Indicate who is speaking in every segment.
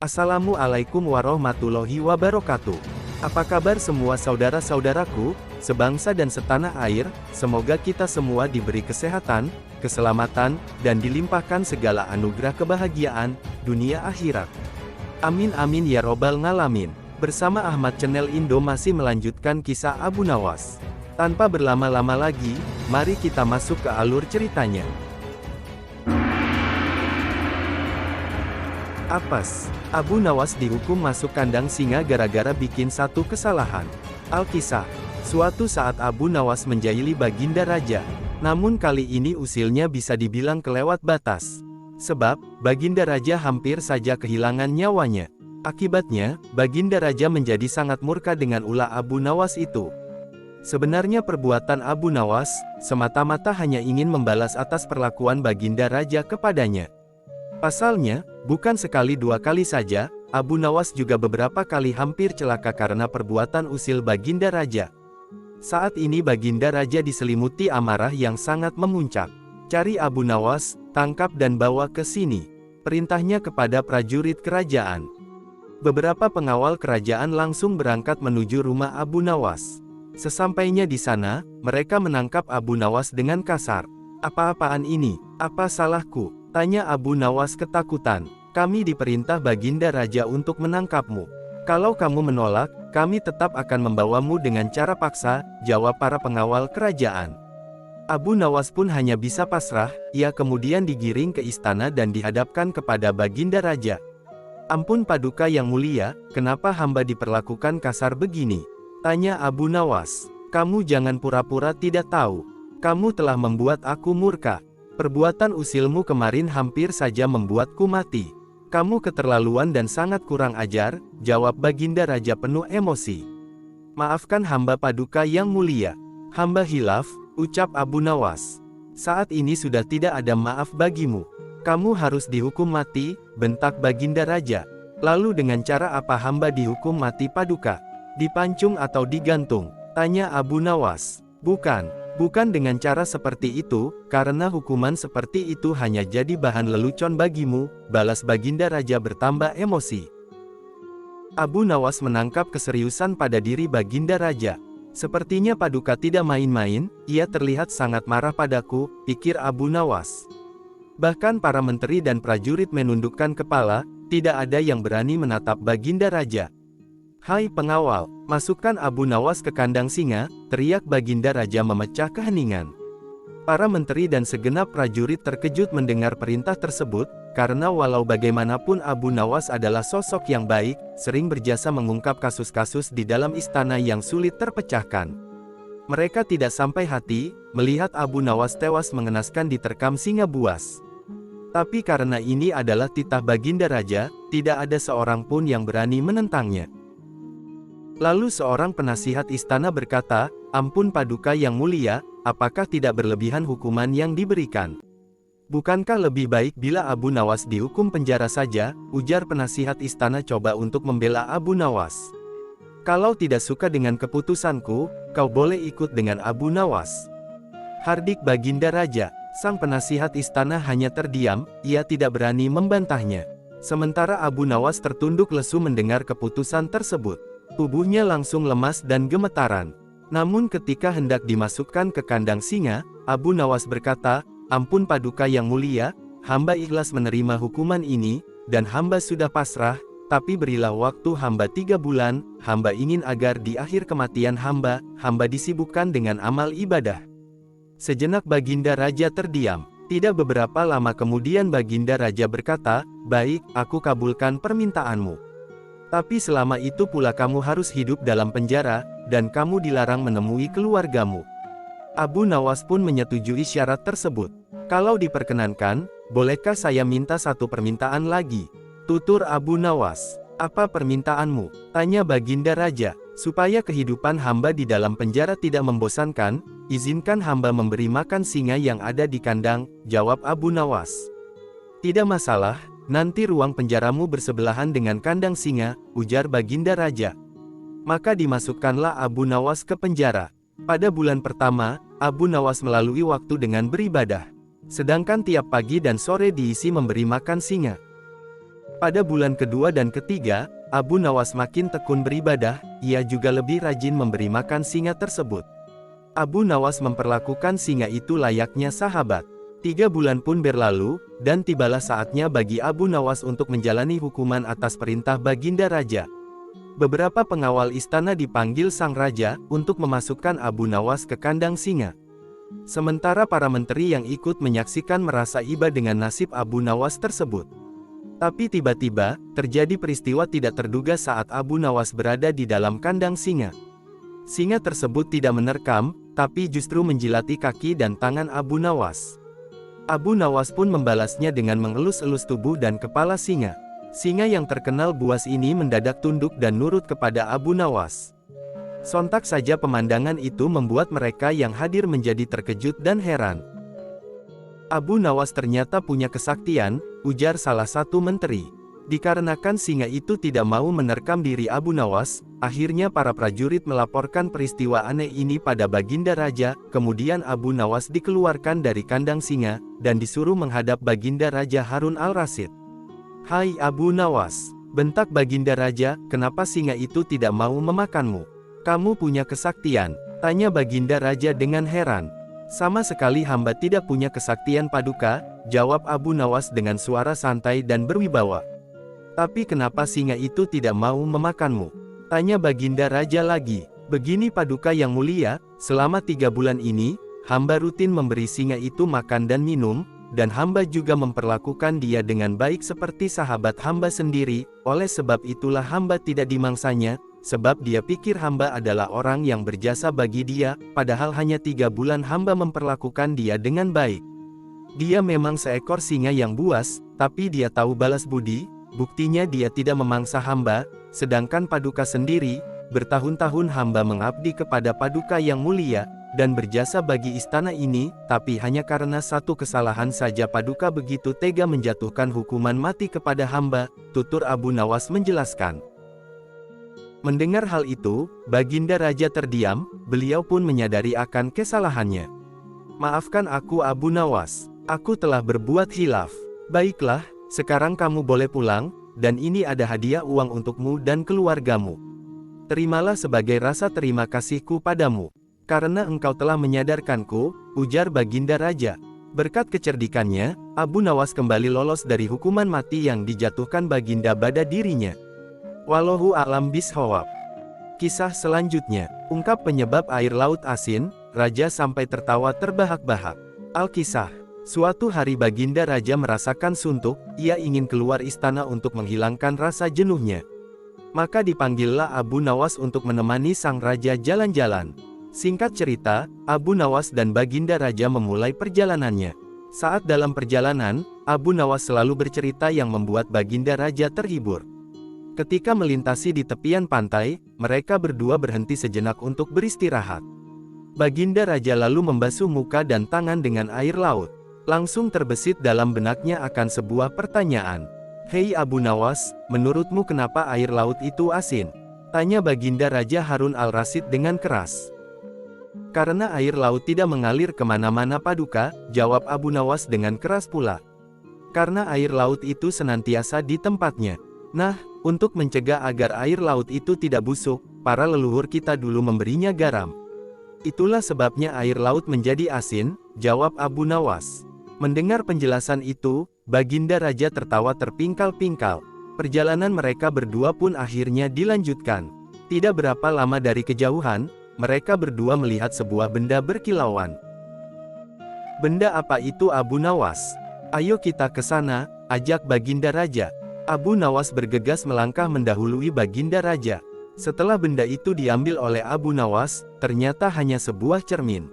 Speaker 1: Assalamualaikum warahmatullahi wabarakatuh. Apa kabar semua saudara-saudaraku, sebangsa dan setanah air? Semoga kita semua diberi kesehatan, keselamatan, dan dilimpahkan segala anugerah kebahagiaan, dunia akhirat. Amin amin ya robbal ngalamin. Bersama Ahmad Channel Indo masih melanjutkan kisah Abu Nawas. Tanpa berlama-lama lagi, mari kita masuk ke alur ceritanya. Apes. Abu Nawas dihukum masuk kandang singa gara-gara bikin satu kesalahan. Alkisah. Suatu saat Abu Nawas menjahili Baginda Raja. Namun kali ini usilnya bisa dibilang kelewat batas. Sebab, Baginda Raja hampir saja kehilangan nyawanya. Akibatnya, Baginda Raja menjadi sangat murka dengan ulah Abu Nawas itu. Sebenarnya perbuatan Abu Nawas, semata-mata hanya ingin membalas atas perlakuan Baginda Raja kepadanya. Pasalnya, bukan sekali dua kali saja, Abu Nawas juga beberapa kali hampir celaka karena perbuatan usil Baginda Raja. Saat ini Baginda Raja diselimuti amarah yang sangat memuncak. Cari Abu Nawas, tangkap dan bawa ke sini. Perintahnya kepada prajurit kerajaan. Beberapa pengawal kerajaan langsung berangkat menuju rumah Abu Nawas. Sesampainya di sana, mereka menangkap Abu Nawas dengan kasar. "Apa-apaan ini? Apa salahku?" tanya Abu Nawas ketakutan. "Kami diperintah Baginda Raja untuk menangkapmu. Kalau kamu menolak, kami tetap akan membawamu dengan cara paksa," jawab para pengawal kerajaan. Abu Nawas pun hanya bisa pasrah, ia kemudian digiring ke istana dan dihadapkan kepada Baginda Raja. "Ampun Paduka yang mulia, kenapa hamba diperlakukan kasar begini?" tanya Abu Nawas. "Kamu jangan pura-pura tidak tahu. Kamu telah membuat aku murka. Perbuatan usilmu kemarin hampir saja membuatku mati. Kamu keterlaluan dan sangat kurang ajar," jawab Baginda Raja penuh emosi. "Maafkan hamba Paduka yang mulia. Hamba hilaf," ucap Abu Nawas. "Saat ini sudah tidak ada maaf bagimu. Kamu harus dihukum mati," bentak Baginda Raja. "Lalu dengan cara apa hamba dihukum mati Paduka? Dipancung atau digantung?" tanya Abu Nawas. Bukan dengan cara seperti itu, karena hukuman seperti itu hanya jadi bahan lelucon bagimu," balas Baginda Raja bertambah emosi. Abu Nawas menangkap keseriusan pada diri Baginda Raja. "Sepertinya Paduka tidak main-main, ia terlihat sangat marah padaku," pikir Abu Nawas. Bahkan para menteri dan prajurit menundukkan kepala, tidak ada yang berani menatap Baginda Raja. "Hai pengawal, masukkan Abu Nawas ke kandang singa," teriak Baginda Raja memecah keheningan. Para menteri dan segenap prajurit terkejut mendengar perintah tersebut, karena walau bagaimanapun Abu Nawas adalah sosok yang baik, sering berjasa mengungkap kasus-kasus di dalam istana yang sulit terpecahkan. Mereka tidak sampai hati, melihat Abu Nawas tewas mengenaskan diterkam singa buas. Tapi karena ini adalah titah Baginda Raja, tidak ada seorang pun yang berani menentangnya. Lalu seorang penasihat istana berkata, "Ampun Paduka yang mulia, apakah tidak berlebihan hukuman yang diberikan? Bukankah lebih baik bila Abu Nawas dihukum penjara saja?" ujar penasihat istana coba untuk membela Abu Nawas. "Kalau tidak suka dengan keputusanku, kau boleh ikut dengan Abu Nawas," hardik Baginda Raja. Sang penasihat istana hanya terdiam, ia tidak berani membantahnya. Sementara Abu Nawas tertunduk lesu mendengar keputusan tersebut. Tubuhnya langsung lemas dan gemetaran. Namun ketika hendak dimasukkan ke kandang singa, Abu Nawas berkata, "Ampun Paduka yang mulia, hamba ikhlas menerima hukuman ini, dan hamba sudah pasrah, tapi berilah waktu hamba 3 bulan, hamba ingin agar di akhir kematian hamba disibukkan dengan amal ibadah." Sejenak Baginda Raja terdiam. Tidak beberapa lama kemudian Baginda Raja berkata, "Baik, aku kabulkan permintaanmu. Tapi selama itu pula kamu harus hidup dalam penjara, dan kamu dilarang menemui keluargamu." Abu Nawas pun menyetujui syarat tersebut. "Kalau diperkenankan, bolehkah saya minta satu permintaan lagi?" tutur Abu Nawas. "Apa permintaanmu?" tanya Baginda Raja. "Supaya kehidupan hamba di dalam penjara tidak membosankan, izinkan hamba memberi makan singa yang ada di kandang," jawab Abu Nawas. "Tidak masalah. Nanti ruang penjaramu bersebelahan dengan kandang singa," ujar Baginda Raja. Maka dimasukkanlah Abu Nawas ke penjara. Pada bulan pertama, Abu Nawas melalui waktu dengan beribadah. Sedangkan tiap pagi dan sore diisi memberi makan singa. Pada bulan kedua dan ketiga, Abu Nawas makin tekun beribadah, ia juga lebih rajin memberi makan singa tersebut. Abu Nawas memperlakukan singa itu layaknya sahabat. 3 bulan pun berlalu, dan tibalah saatnya bagi Abu Nawas untuk menjalani hukuman atas perintah Baginda Raja. Beberapa pengawal istana dipanggil sang raja untuk memasukkan Abu Nawas ke kandang singa. Sementara para menteri yang ikut menyaksikan merasa iba dengan nasib Abu Nawas tersebut. Tapi tiba-tiba, terjadi peristiwa tidak terduga saat Abu Nawas berada di dalam kandang singa. Singa tersebut tidak menerkam, tapi justru menjilati kaki dan tangan Abu Nawas. Abu Nawas pun membalasnya dengan mengelus-elus tubuh dan kepala singa. Singa yang terkenal buas ini mendadak tunduk dan nurut kepada Abu Nawas. Sontak saja pemandangan itu membuat mereka yang hadir menjadi terkejut dan heran. Abu Nawas ternyata punya kesaktian, ujar salah satu menteri. Dikarenakan singa itu tidak mau menerkam diri Abu Nawas, akhirnya para prajurit melaporkan peristiwa aneh ini pada Baginda Raja, kemudian Abu Nawas dikeluarkan dari kandang singa, dan disuruh menghadap Baginda Raja Harun al-Rasyid. "Hai Abu Nawas," bentak Baginda Raja, "kenapa singa itu tidak mau memakanmu? Kamu punya kesaktian?" tanya Baginda Raja dengan heran. "Sama sekali hamba tidak punya kesaktian Paduka," jawab Abu Nawas dengan suara santai dan berwibawa. "Tapi kenapa singa itu tidak mau memakanmu?" tanya Baginda Raja lagi. "Begini Paduka yang mulia, selama 3 bulan ini, hamba rutin memberi singa itu makan dan minum, dan hamba juga memperlakukan dia dengan baik seperti sahabat hamba sendiri, oleh sebab itulah hamba tidak dimangsanya, sebab dia pikir hamba adalah orang yang berjasa bagi dia, padahal hanya 3 bulan hamba memperlakukan dia dengan baik. Dia memang seekor singa yang buas, tapi dia tahu balas budi. Buktinya dia tidak memangsa hamba, sedangkan Paduka sendiri, bertahun-tahun hamba mengabdi kepada Paduka yang mulia, dan berjasa bagi istana ini, tapi hanya karena satu kesalahan saja Paduka begitu tega menjatuhkan hukuman mati kepada hamba," tutur Abu Nawas menjelaskan. Mendengar hal itu, Baginda Raja terdiam, beliau pun menyadari akan kesalahannya. "Maafkan aku Abu Nawas, aku telah berbuat khilaf. Baiklah, sekarang kamu boleh pulang, dan ini ada hadiah uang untukmu dan keluargamu. Terimalah sebagai rasa terima kasihku padamu, karena engkau telah menyadarkanku," ujar Baginda Raja. Berkat kecerdikannya, Abu Nawas kembali lolos dari hukuman mati yang dijatuhkan Baginda pada dirinya. Wallahu a'lam bishawab. Kisah selanjutnya, ungkap penyebab air laut asin, Raja sampai tertawa terbahak-bahak. Al-Kisah. Suatu hari Baginda Raja merasakan suntuk, ia ingin keluar istana untuk menghilangkan rasa jenuhnya. Maka dipanggillah Abu Nawas untuk menemani sang raja jalan-jalan. Singkat cerita, Abu Nawas dan Baginda Raja memulai perjalanannya. Saat dalam perjalanan, Abu Nawas selalu bercerita yang membuat Baginda Raja terhibur. Ketika melintasi di tepian pantai, mereka berdua berhenti sejenak untuk beristirahat. Baginda Raja lalu membasuh muka dan tangan dengan air laut. Langsung terbesit dalam benaknya akan sebuah pertanyaan. "Hei Abu Nawas, menurutmu kenapa air laut itu asin?" tanya Baginda Raja Harun al-Rasyid dengan keras. "Karena air laut tidak mengalir kemana-mana Paduka," jawab Abu Nawas dengan keras pula. "Karena air laut itu senantiasa di tempatnya. Nah, untuk mencegah agar air laut itu tidak busuk, para leluhur kita dulu memberinya garam. Itulah sebabnya air laut menjadi asin," jawab Abu Nawas. Mendengar penjelasan itu, Baginda Raja tertawa terpingkal-pingkal. Perjalanan mereka berdua pun akhirnya dilanjutkan. Tidak berapa lama dari kejauhan, mereka berdua melihat sebuah benda berkilauan. "Benda apa itu Abu Nawas? Ayo kita ke sana," ajak Baginda Raja. Abu Nawas bergegas melangkah mendahului Baginda Raja. Setelah benda itu diambil oleh Abu Nawas, ternyata hanya sebuah cermin.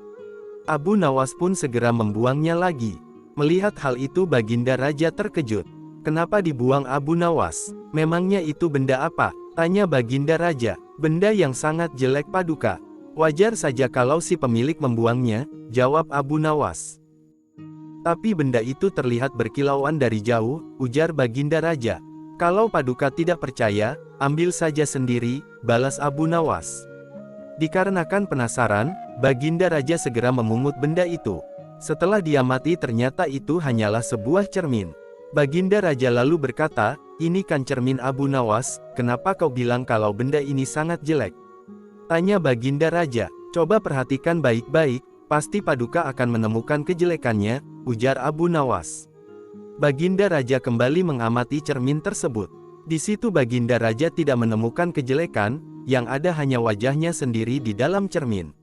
Speaker 1: Abu Nawas pun segera membuangnya lagi. Melihat hal itu Baginda Raja terkejut. "Kenapa dibuang Abu Nawas? Memangnya itu benda apa?" tanya Baginda Raja. "Benda yang sangat jelek Paduka. Wajar saja kalau si pemilik membuangnya," jawab Abu Nawas. "Tapi benda itu terlihat berkilauan dari jauh," ujar Baginda Raja. "Kalau Paduka tidak percaya, ambil saja sendiri," balas Abu Nawas. Dikarenakan penasaran, Baginda Raja segera memungut benda itu. Setelah diamati ternyata itu hanyalah sebuah cermin. Baginda Raja lalu berkata, "Ini kan cermin Abu Nawas, kenapa kau bilang kalau benda ini sangat jelek?" Tanya Baginda Raja. "Coba perhatikan baik-baik, pasti Paduka akan menemukan kejelekannya," ujar Abu Nawas. Baginda Raja kembali mengamati cermin tersebut. Di situ Baginda Raja tidak menemukan kejelekan, yang ada hanya wajahnya sendiri di dalam cermin.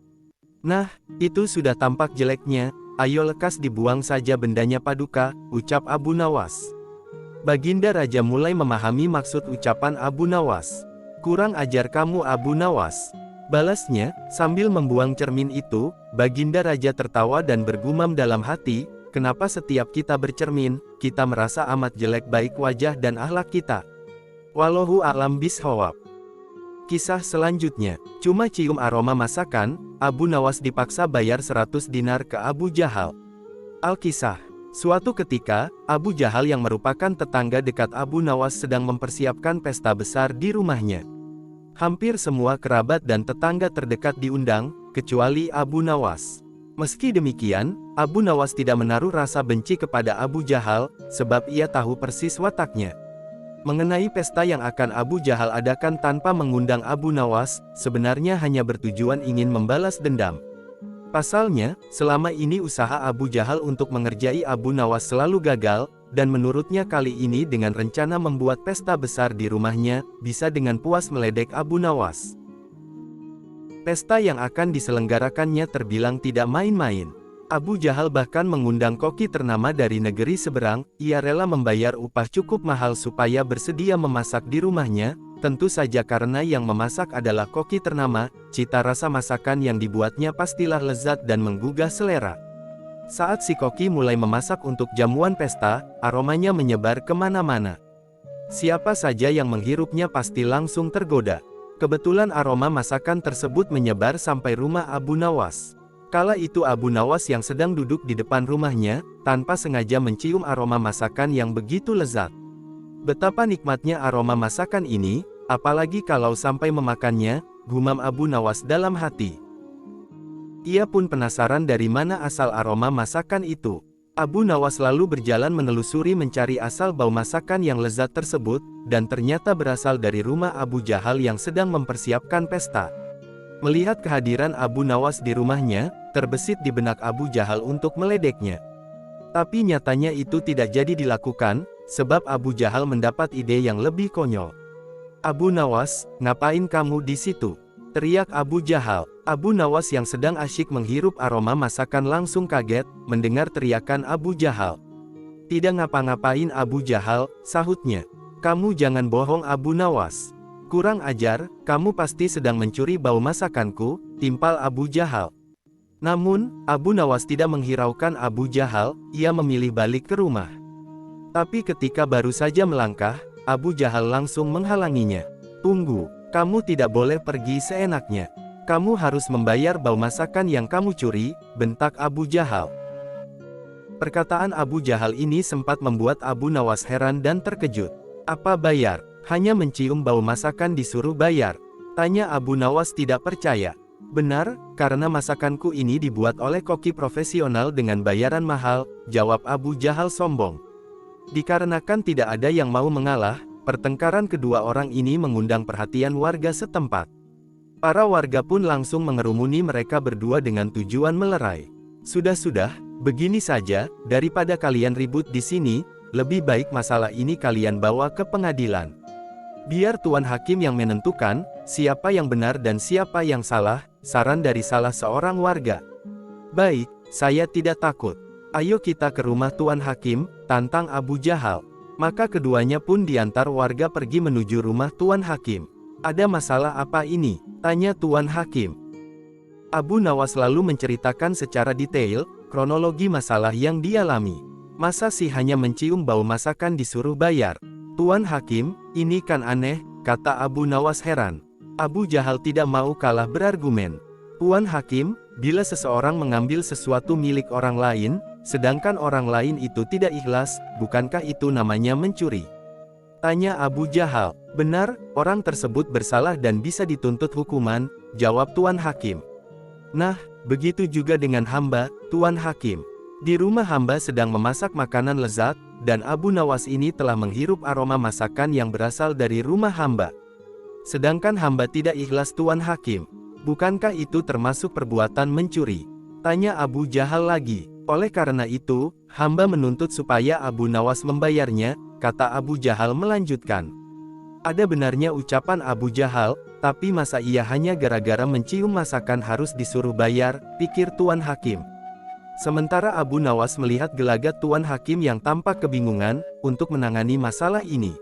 Speaker 1: "Nah, itu sudah tampak jeleknya, ayo lekas dibuang saja bendanya Paduka," ucap Abu Nawas. Baginda Raja mulai memahami maksud ucapan Abu Nawas. "Kurang ajar kamu Abu Nawas," balasnya, sambil membuang cermin itu. Baginda Raja tertawa dan bergumam dalam hati, "Kenapa setiap kita bercermin, kita merasa amat jelek baik wajah dan akhlak kita?" Wallahu a'lam bishawab. Kisah selanjutnya, cuma cium aroma masakan, Abu Nawas dipaksa bayar 100 dinar ke Abu Jahal. Al-Kisah. Suatu ketika, Abu Jahal yang merupakan tetangga dekat Abu Nawas sedang mempersiapkan pesta besar di rumahnya. Hampir semua kerabat dan tetangga terdekat diundang, kecuali Abu Nawas. Meski demikian, Abu Nawas tidak menaruh rasa benci kepada Abu Jahal, sebab ia tahu persis wataknya. Mengenai pesta yang akan Abu Jahal adakan tanpa mengundang Abu Nawas, sebenarnya hanya bertujuan ingin membalas dendam. Pasalnya, selama ini usaha Abu Jahal untuk mengerjai Abu Nawas selalu gagal, dan menurutnya kali ini dengan rencana membuat pesta besar di rumahnya, bisa dengan puas meledek Abu Nawas. Pesta yang akan diselenggarakannya terbilang tidak main-main. Abu Jahal bahkan mengundang koki ternama dari negeri seberang. Ia rela membayar upah cukup mahal supaya bersedia memasak di rumahnya, tentu saja karena yang memasak adalah koki ternama. Cita rasa masakan yang dibuatnya pastilah lezat dan menggugah selera. Saat si koki mulai memasak untuk jamuan pesta, aromanya menyebar kemana-mana. Siapa saja yang menghirupnya pasti langsung tergoda. Kebetulan aroma masakan tersebut menyebar sampai rumah Abu Nawas. Kala itu Abu Nawas yang sedang duduk di depan rumahnya, tanpa sengaja mencium aroma masakan yang begitu lezat. Betapa nikmatnya aroma masakan ini, apalagi kalau sampai memakannya, gumam Abu Nawas dalam hati. Ia pun penasaran dari mana asal aroma masakan itu. Abu Nawas lalu berjalan menelusuri mencari asal bau masakan yang lezat tersebut, dan ternyata berasal dari rumah Abu Jahal yang sedang mempersiapkan pesta. Melihat kehadiran Abu Nawas di rumahnya, terbesit di benak Abu Jahal untuk meledeknya. Tapi nyatanya itu tidak jadi dilakukan, sebab Abu Jahal mendapat ide yang lebih konyol. "Abu Nawas, ngapain kamu di situ?" teriak Abu Jahal. Abu Nawas yang sedang asyik menghirup aroma masakan langsung kaget, mendengar teriakan Abu Jahal. "Tidak ngapa-ngapain Abu Jahal," sahutnya. "Kamu jangan bohong Abu Nawas. Kurang ajar, kamu pasti sedang mencuri bau masakanku," timpal Abu Jahal. Namun, Abu Nawas tidak menghiraukan Abu Jahal, ia memilih balik ke rumah. Tapi ketika baru saja melangkah, Abu Jahal langsung menghalanginya. "Tunggu, kamu tidak boleh pergi seenaknya. Kamu harus membayar bau masakan yang kamu curi," bentak Abu Jahal. Perkataan Abu Jahal ini sempat membuat Abu Nawas heran dan terkejut. "Apa bayar? Hanya mencium bau masakan disuruh bayar?" tanya Abu Nawas tidak percaya. "Benar, karena masakanku ini dibuat oleh koki profesional dengan bayaran mahal," jawab Abu Jahal sombong. Dikarenakan tidak ada yang mau mengalah, pertengkaran kedua orang ini mengundang perhatian warga setempat. Para warga pun langsung mengerumuni mereka berdua dengan tujuan melerai. "Sudah-sudah, begini saja, daripada kalian ribut di sini, lebih baik masalah ini kalian bawa ke pengadilan. Biar Tuan Hakim yang menentukan, siapa yang benar dan siapa yang salah," saran dari salah seorang warga. "Baik, saya tidak takut. Ayo kita ke rumah Tuan Hakim," tantang Abu Jahal. Maka keduanya pun diantar warga pergi menuju rumah Tuan Hakim. "Ada masalah apa ini?" tanya Tuan Hakim. Abu Nawas lalu menceritakan secara detail, kronologi masalah yang dialami. "Masa sih hanya mencium bau masakan disuruh bayar? Tuan Hakim, ini kan aneh," kata Abu Nawas heran. Abu Jahal tidak mau kalah berargumen. "Tuan Hakim, bila seseorang mengambil sesuatu milik orang lain, sedangkan orang lain itu tidak ikhlas, bukankah itu namanya mencuri?" tanya Abu Jahal. "Benar, orang tersebut bersalah dan bisa dituntut hukuman," jawab Tuan Hakim. "Nah, begitu juga dengan hamba, Tuan Hakim. Di rumah hamba sedang memasak makanan lezat, dan Abu Nawas ini telah menghirup aroma masakan yang berasal dari rumah hamba. Sedangkan hamba tidak ikhlas Tuan Hakim. Bukankah itu termasuk perbuatan mencuri? Tanya Abu Jahal lagi. Oleh karena itu, hamba menuntut supaya Abu Nawas membayarnya, kata Abu Jahal melanjutkan. Ada benarnya ucapan Abu Jahal, tapi masa ia hanya gara-gara mencium masakan harus disuruh bayar, pikir Tuan Hakim. Sementara Abu Nawas melihat gelagat Tuan Hakim yang tampak kebingungan, untuk menangani masalah ini.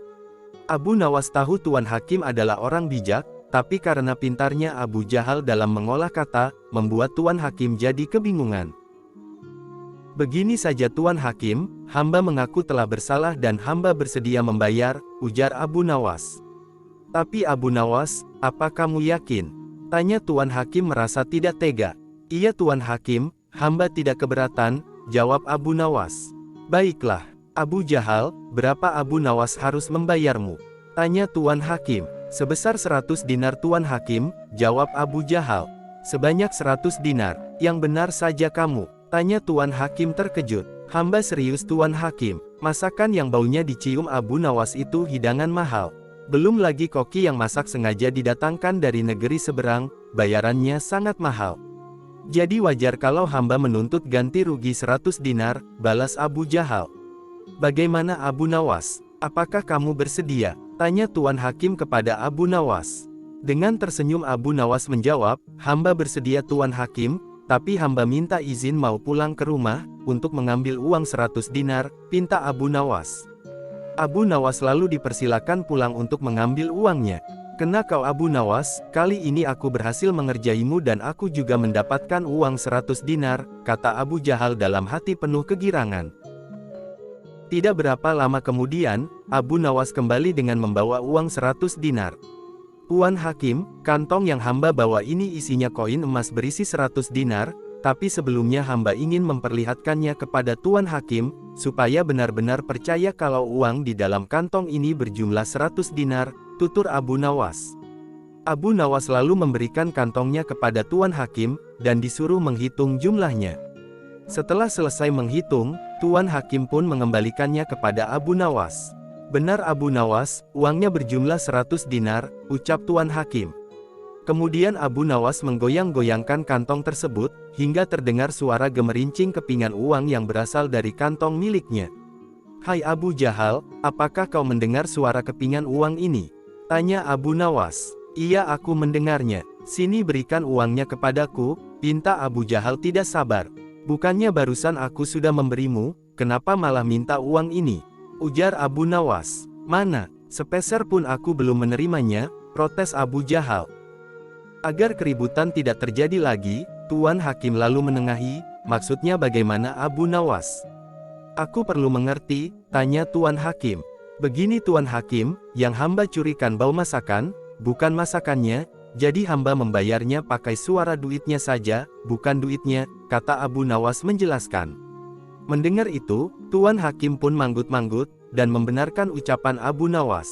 Speaker 1: Abu Nawas tahu Tuan Hakim adalah orang bijak, tapi karena pintarnya Abu Jahal dalam mengolah kata, membuat Tuan Hakim jadi kebingungan. Begini saja Tuan Hakim, hamba mengaku telah bersalah dan hamba bersedia membayar, ujar Abu Nawas. Tapi Abu Nawas, apa kamu yakin? Tanya Tuan Hakim merasa tidak tega. Iya Tuan Hakim, hamba tidak keberatan, jawab Abu Nawas. Baiklah, Abu Jahal, berapa Abu Nawas harus membayarmu? Tanya Tuan Hakim. Sebesar 100 dinar Tuan Hakim, jawab Abu Jahal. Sebanyak 100 dinar, yang benar saja kamu. Tanya Tuan Hakim terkejut. Hamba serius Tuan Hakim. Masakan yang baunya dicium Abu Nawas itu hidangan mahal. Belum lagi koki yang masak sengaja didatangkan dari negeri seberang, bayarannya sangat mahal. Jadi wajar kalau hamba menuntut ganti rugi 100 dinar, balas Abu Jahal. Bagaimana Abu Nawas? Apakah kamu bersedia? Tanya Tuan Hakim kepada Abu Nawas. Dengan tersenyum Abu Nawas menjawab, hamba bersedia Tuan Hakim, tapi hamba minta izin mau pulang ke rumah, untuk mengambil uang 100 dinar, pinta Abu Nawas. Abu Nawas lalu dipersilakan pulang untuk mengambil uangnya. Kena kau Abu Nawas, kali ini aku berhasil mengerjaimu dan aku juga mendapatkan uang 100 dinar, kata Abu Jahal dalam hati penuh kegirangan. Tidak berapa lama kemudian, Abu Nawas kembali dengan membawa uang 100 dinar. Tuan Hakim, kantong yang hamba bawa ini isinya koin emas berisi 100 dinar, tapi sebelumnya hamba ingin memperlihatkannya kepada Tuan Hakim, supaya benar-benar percaya kalau uang di dalam kantong ini berjumlah 100 dinar, tutur Abu Nawas. Abu Nawas lalu memberikan kantongnya kepada Tuan Hakim, dan disuruh menghitung jumlahnya. Setelah selesai menghitung, Tuan Hakim pun mengembalikannya kepada Abu Nawas. Benar Abu Nawas, uangnya berjumlah 100 dinar, ucap Tuan Hakim. Kemudian Abu Nawas menggoyang-goyangkan kantong tersebut, hingga terdengar suara gemerincing kepingan uang yang berasal dari kantong miliknya. Hai Abu Jahal, apakah kau mendengar suara kepingan uang ini? Tanya Abu Nawas. Iya aku mendengarnya. Sini berikan uangnya kepadaku, pinta Abu Jahal tidak sabar. Bukannya barusan aku sudah memberimu, kenapa malah minta uang ini? Ujar Abu Nawas. Mana, sepeser pun aku belum menerimanya, protes Abu Jahal. Agar keributan tidak terjadi lagi, Tuan Hakim lalu menengahi, maksudnya bagaimana Abu Nawas? Aku perlu mengerti, tanya Tuan Hakim. Begini Tuan Hakim, yang hamba curikan bau masakan, bukan masakannya, jadi hamba membayarnya pakai suara duitnya saja, bukan duitnya, kata Abu Nawas menjelaskan. Mendengar itu, Tuan Hakim pun manggut-manggut, dan membenarkan ucapan Abu Nawas.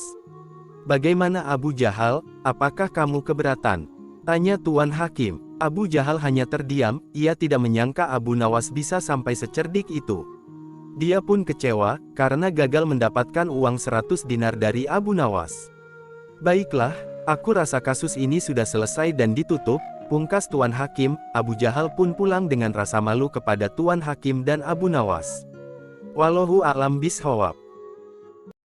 Speaker 1: Bagaimana Abu Jahal, apakah kamu keberatan? Tanya Tuan Hakim. Abu Jahal hanya terdiam, ia tidak menyangka Abu Nawas bisa sampai secerdik itu. Dia pun kecewa, karena gagal mendapatkan uang 100 dinar dari Abu Nawas. Baiklah, aku rasa kasus ini sudah selesai dan ditutup, pungkas Tuan Hakim. Abu Jahal pun pulang dengan rasa malu kepada Tuan Hakim dan Abu Nawas. Wallahu a'lam bishawab.